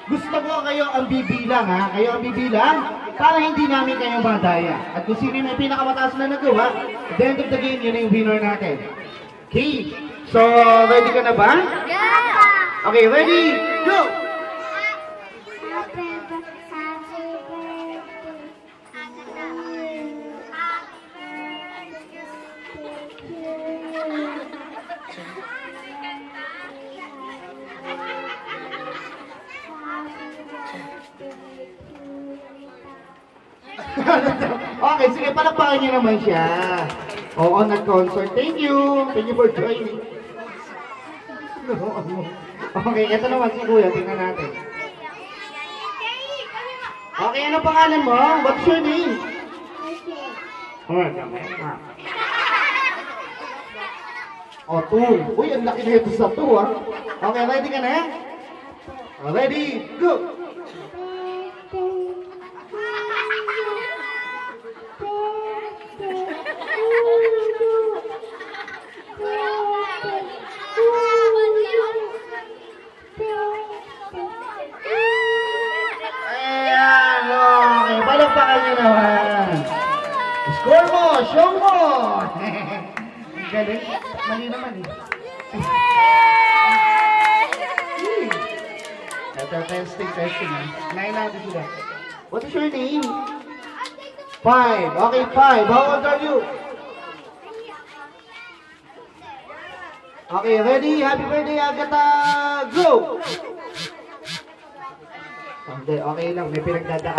gusto ko kayo ang bibilang, ha? Kayo ang bibilang para hindi namin kayo madaya. At kung sino may pinakamataas na nagawa, at the end of the game, yun na yung winner natin. Okay, so ready ka na ba? Yeah! Okay, ready, go! Okay, sige, palakpakan niyo naman siya. Oo, nag-concert. Thank you. Thank you for joining. Okay, ito naman si Kuya. Tingnan natin. Okay, ano pangalan mo? What's your name? Oh, 2. Uy, ang laki na ito sa 2, ha? Okay, ready ka na? Ready, go! Palakpakan nyo naman. Score mo! Show mo! Galing. Mali naman eh. Testing. Nine natin sila. What is your name? 5. Okay, 5. How old are you? Okay, ready? Happy birthday, Agatha! Go! Okay lang. May pinagdadaan.